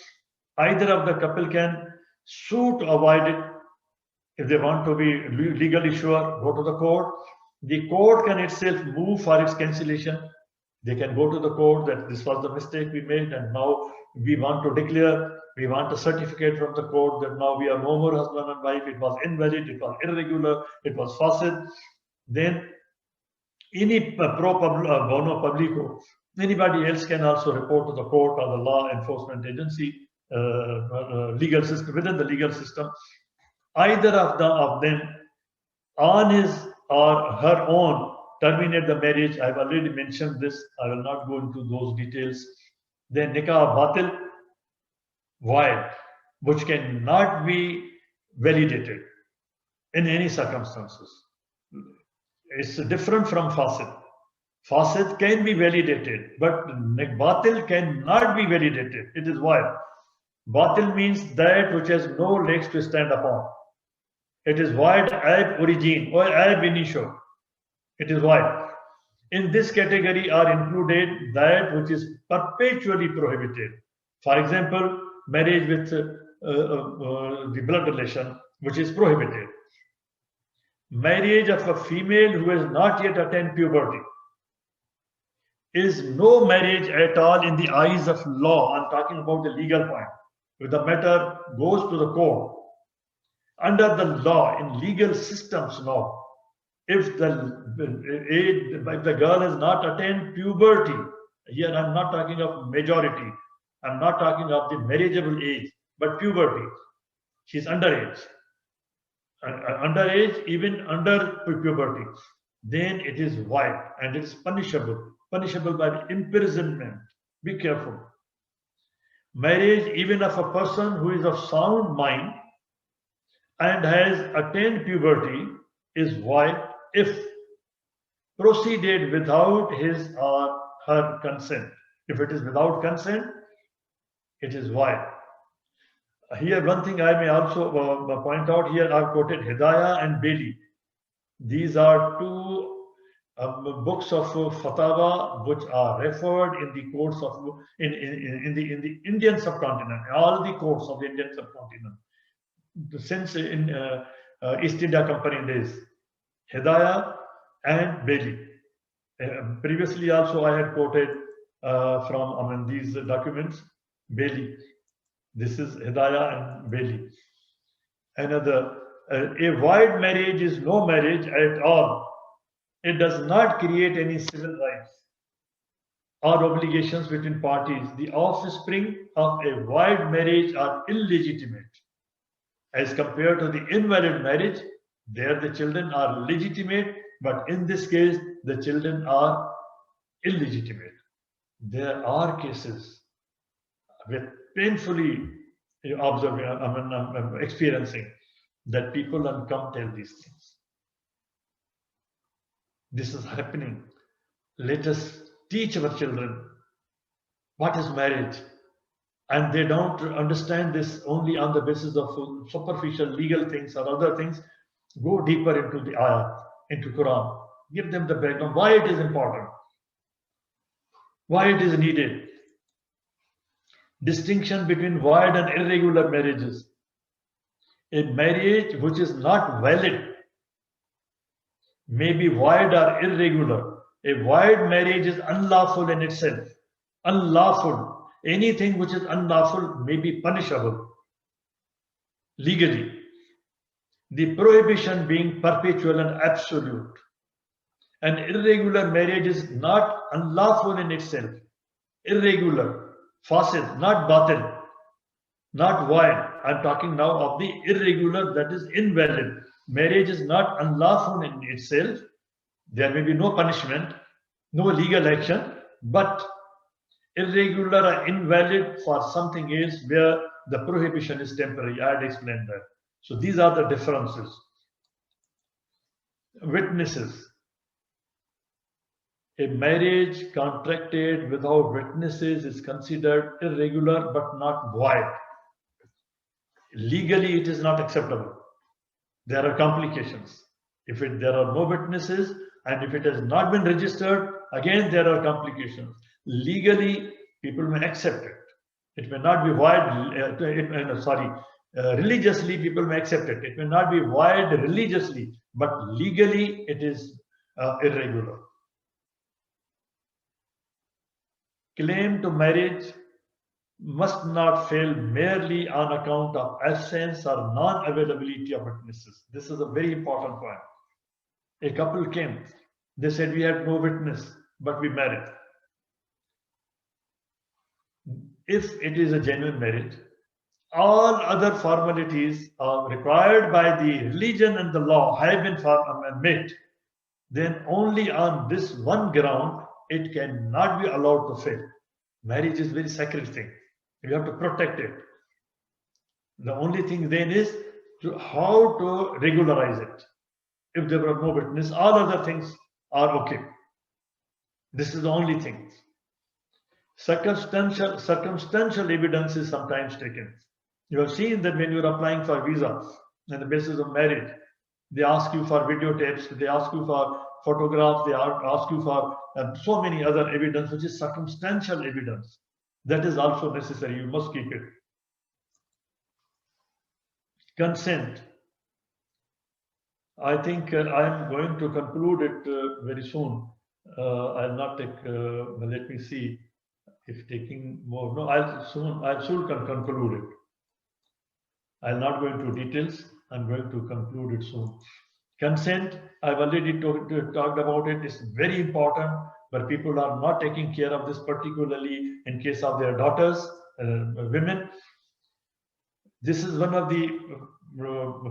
Either of the couple can sue to avoid it. If they want to be legally sure, go to the court. The court can itself move for its cancellation. They can go to the court that this was the mistake we made and now we want to declare, we want a certificate from the court that now we are no more husband and wife, it was invalid, it was irregular, it was fasid. Then any pro bono publico, anybody else can also report to the court or the law enforcement agency, legal system, within the legal system. Either of them on his or her own terminate the marriage. I've already mentioned this. I will not go into those details. Then nikah batil, void, which cannot be validated in any circumstances. It's different from fasid. Fasid can be validated, but batil cannot be validated. It is void. Batil means that which has no legs to stand upon. It is void ab origin or ab initio. It is void. In this category are included that which is perpetually prohibited. For example, marriage with the blood relation, which is prohibited. Marriage of a female who has not yet attained puberty is no marriage at all in the eyes of law. I'm talking about the legal point. If the matter goes to the court, under the law, in legal systems now, if the girl has not attained puberty, here I'm not talking of majority, I'm not talking of the marriageable age, but puberty, she's underage. Underage, even under puberty, then it is void and it is punishable by imprisonment. Be careful. Marriage, even of a person who is of sound mind and has attained puberty, is void if proceeded without his or her consent. If it is without consent, it is void. Here, one thing I may also point out here, I've quoted Hidayah and Bailey. These are two books of fatwa which are referred in the courts of in the Indian subcontinent, all the courts of the Indian subcontinent. since in East India Company days, Hidayah and Bailey. Previously also I had quoted from these documents, Bailey. This is Hidayah and Bailey. Another, a void marriage is no marriage at all. It does not create any civil rights or obligations between parties. The offspring of a void marriage are illegitimate. As compared to the invalid marriage, there the children are legitimate, but in this case, the children are illegitimate. There are cases with painfully experiencing that people come tell these things. This is happening. Let us teach our children what is marriage. And they don't understand this only on the basis of superficial legal things or other things. Go deeper into the ayat, into Quran. Give them the background, why it is important, why it is needed. Distinction between void and irregular marriages. A marriage which is not valid may be void or irregular. A void marriage is unlawful in itself. Unlawful. Anything which is unlawful may be punishable legally. The prohibition being perpetual and absolute. An irregular marriage is not unlawful in itself. Irregular, fasid, not batil, not void. I'm talking now of the irregular, that is invalid. Marriage is not unlawful in itself. There may be no punishment, no legal action, but irregular or invalid for something else where the prohibition is temporary. I had explained that. So these are the differences. Witnesses. A marriage contracted without witnesses is considered irregular but not void. Legally, it is not acceptable. There are complications. If there are no witnesses and if it has not been registered, again there are complications. Legally, people may accept it. It may not be void. Religiously, people may accept it. It may not be void religiously, but legally, it is irregular. Claim to marriage must not fail merely on account of absence or non-availability of witnesses. This is a very important point. A couple came. They said, we had no witness, but we married. If it is a genuine marriage, all other formalities required by the religion and the law have been met, then only on this one ground, it cannot be allowed to fail. Marriage is a very sacred thing. You have to protect it. The only thing then is how to regularize it. If there were no witness, all other things are okay. This is the only thing. Circumstantial evidence is sometimes taken. You have seen that when you are applying for visa on the basis of marriage, they ask you for videotapes, they ask you for photographs, they ask you for so many other evidence, which is circumstantial evidence. That is also necessary. You must keep it. Consent. I think I am going to conclude it very soon. I'll not take, let me see if taking more. No, I'll soon conclude it. I'll not go into details. I'm going to conclude it soon. Consent, I've already talked about it. It's very important, but people are not taking care of this, particularly in case of their daughters, women. This is one of the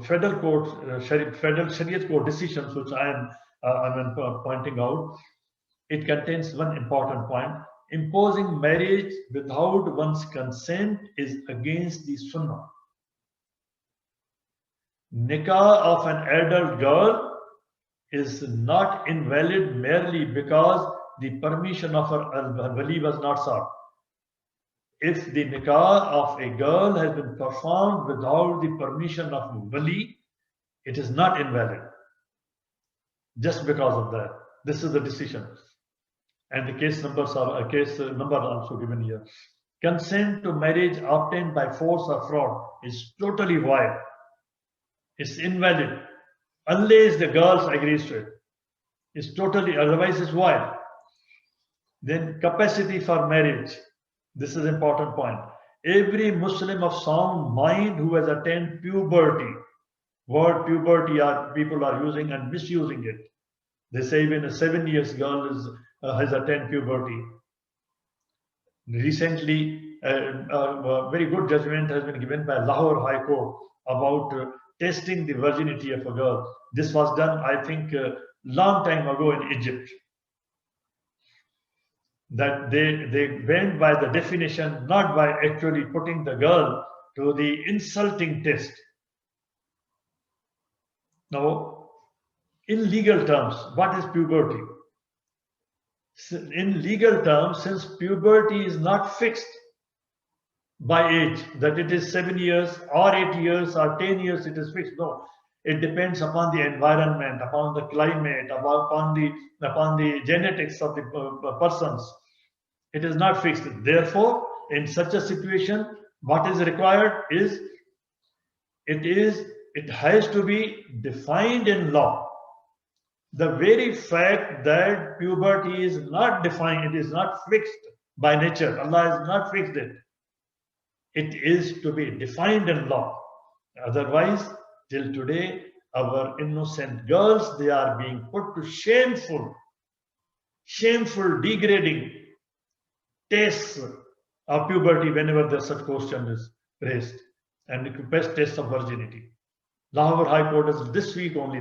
federal court, federal Shariat court decisions, which I am pointing out. It contains one important point. Imposing marriage without one's consent is against the Sunnah. Nikah of an adult girl is not invalid merely because the permission of her wali was not sought. If the nikah of a girl has been performed without the permission of wali, it is not invalid. Just because of that. This is the decision. And the case numbers are also given here. Consent to marriage obtained by force or fraud is totally void. It's invalid unless the girls agrees to it. It's totally, otherwise it's void. Then capacity for marriage. This is an important point. Every Muslim of sound mind who has attained puberty, word puberty people are using and misusing it. They say when a 7 years girl has attained puberty. Recently, a very good judgment has been given by Lahore High Court about testing the virginity of a girl. This was done, I think, long time ago in Egypt. That they went by the definition, not by actually putting the girl to the insulting test. Now, in legal terms, what is puberty? In legal terms, since puberty is not fixed by age, that it is 7 years or 8 years or 10 years, it is fixed. No, it depends upon the environment, upon the climate, upon the genetics of the persons. It is not fixed. Therefore, in such a situation, what is required is it has to be defined in law. The very fact that puberty is not defined, it is not fixed by nature. Allah has not fixed it. It is to be defined in law. Otherwise, till today, our innocent girls, they are being put to shameful, degrading tests of puberty whenever there's such question is raised, and the best test of virginity. Lahore High Court is this week only,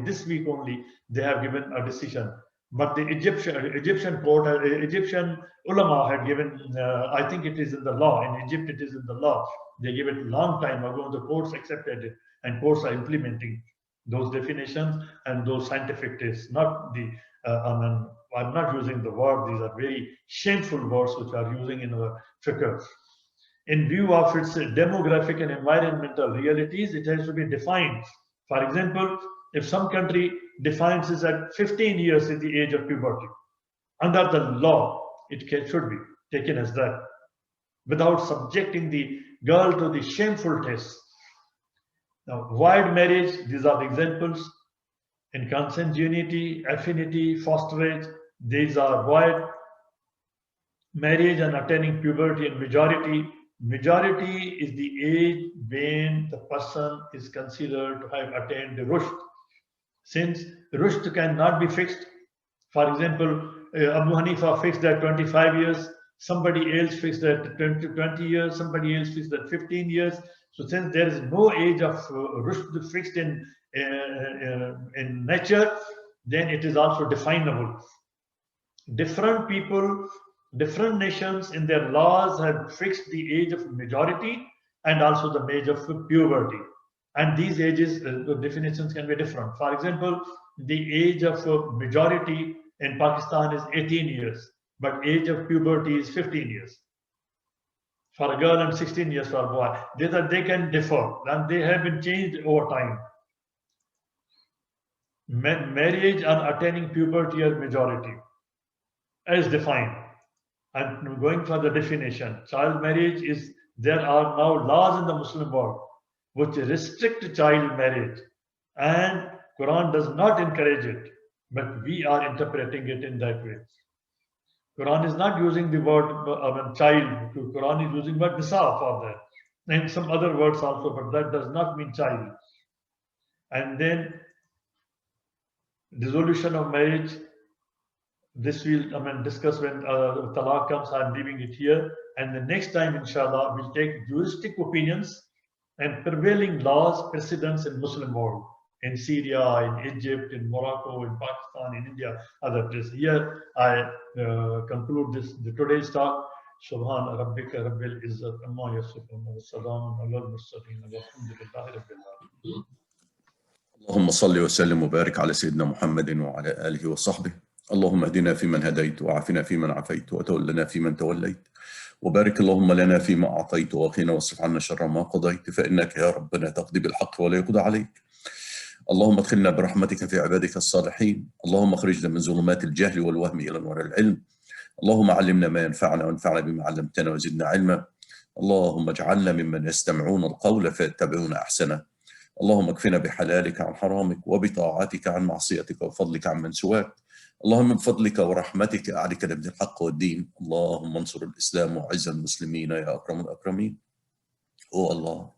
they have given a decision. But the Egyptian court, Egyptian ulama had given, I think it is in the law, in Egypt it is in the law. They gave it a long time ago, the courts accepted it, and courts are implementing those definitions and those scientific tests, not the, I'm not using the word, these are very shameful words which are using in our fiqh. In view of its demographic and environmental realities, it has to be defined. For example, if some country defines it at 15 years is the age of puberty, under the law, it should be taken as that, without subjecting the girl to the shameful tests. Now, void marriage, these are the examples. In consanguinity, affinity, fosterage, these are void. Marriage and attaining puberty and majority. Majority is the age when the person is considered to have attained the rushd. Since rushd cannot be fixed, for example, Abu Hanifa fixed at 25 years, somebody else fixed at 20 years, somebody else fixed at 15 years. So since there is no age of rushd fixed in nature, then it is also definable. Different people, different nations in their laws have fixed the age of majority and also the age of puberty. And these ages, the definitions can be different. For example, the age of majority in Pakistan is 18 years, but age of puberty is 15 years. For a girl and 16 years for a boy. They can differ, and they have been changed over time. Marriage and attaining puberty or majority as defined. And going for the definition, child marriage is, there are now laws in the Muslim world which restrict child marriage, and Quran does not encourage it, but we are interpreting it in that way. Quran is not using the word child. Quran is using the word nisa for that, and some other words also, but that does not mean child. And then dissolution of marriage, this we'll discuss when talaq comes. I'm leaving it here, and the next time inshallah we'll take juristic opinions and prevailing laws, precedents in Muslim world, in Syria, in Egypt, in Morocco, in Pakistan, in India, other places. Here I conclude today's talk. Subhana rabbika rabbil izzat amma yasifun wa salamun alal mursalin walhamdulillahi rabbil alamin. اللهم صل وسلم وبارك على سيدنا محمد وعلى آله وصحبه. اللهم اهدنا فيمن هديت وعافنا فيمن عافيت وتولنا فيمن توليت وبارك اللهم لنا فيما أعطيت وقنا واصرف عنا شر ما قضيت فإنك يا ربنا تقضي بالحق ولا يقضى عليك. اللهم ادخلنا برحمتك في عبادك الصالحين. اللهم اخرجنا من ظلمات الجهل والوهم إلى نور العلم. اللهم علمنا ما ينفعنا وانفعنا بما علمتنا وزدنا علما. اللهم اجعلنا ممن يستمعون القول فيتبعون أحسنه. اللهم اكفنا بحلالك عن حرامك وبطاعتك عن معصيتك وفضلك عن من سواك. اللهم بفضلك ورحمتك أعلك نبذ الحق والدين. اللهم انصر الإسلام وعز المسلمين يا أكرم الأكرمين. Oh Allah,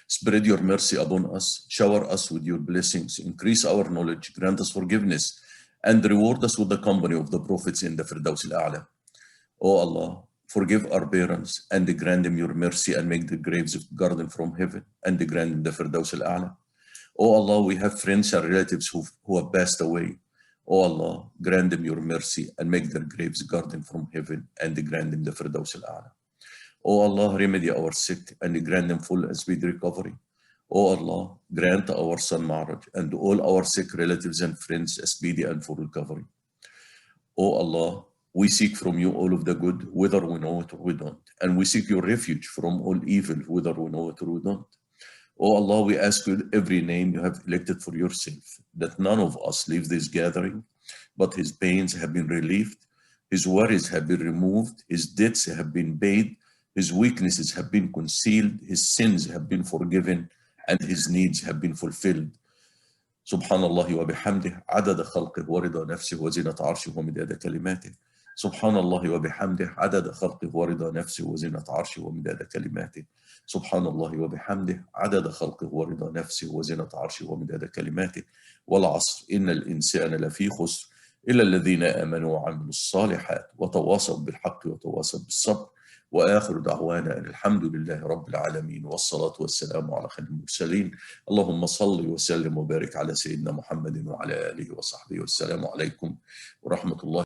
spread your mercy upon us, shower us with your blessings, increase our knowledge, grant us forgiveness, and reward us with the company of the prophets in the Firdaus al-A'la. Oh Allah, forgive our parents and grant them your mercy and make the graves of garden from heaven and grant them the Firdaus al-A'la. Oh Allah, we have friends and relatives who have passed away. Oh Allah, grant them your mercy and make their graves garden from heaven and grant them the Firdaus al-A'la. Oh Allah, remedy our sick and grant them full and speedy recovery. Oh Allah, grant our son Ma'raj and all our sick relatives and friends a speedy and full recovery. Oh Allah, we seek from you all of the good, whether we know it or we don't. And we seek your refuge from all evil, whether we know it or we don't. Oh Allah, we ask you every name you have elected for yourself, that none of us leave this gathering, but his pains have been relieved, his worries have been removed, his debts have been paid, his weaknesses have been concealed, his sins have been forgiven, and his needs have been fulfilled. Subhanallah wa bihamdih, adada khalqih wa rida nafsih wa zinat arshih wa midada kalimatih. Subhanallah wa bihamdih, adada khalqih wa rida nafsih wa zinat arshih wa midada kalimatih. Subhanallah wa bihamdih, adada khalqih wa rida nafsih wa zinat arshih wa midada kalimatih. Wal asr, innal insana lafi khusr, illa alladhina amanu wa amilu s-salihat, wa tawasaw bil haqqi wa tawasaw bis sabr. وآخر دعوانا أن الحمد لله رب العالمين والصلاة والسلام على خير المرسلين. اللهم صل وسلم وبارك على سيدنا محمد وعلى آله وصحبه والسلام عليكم ورحمة الله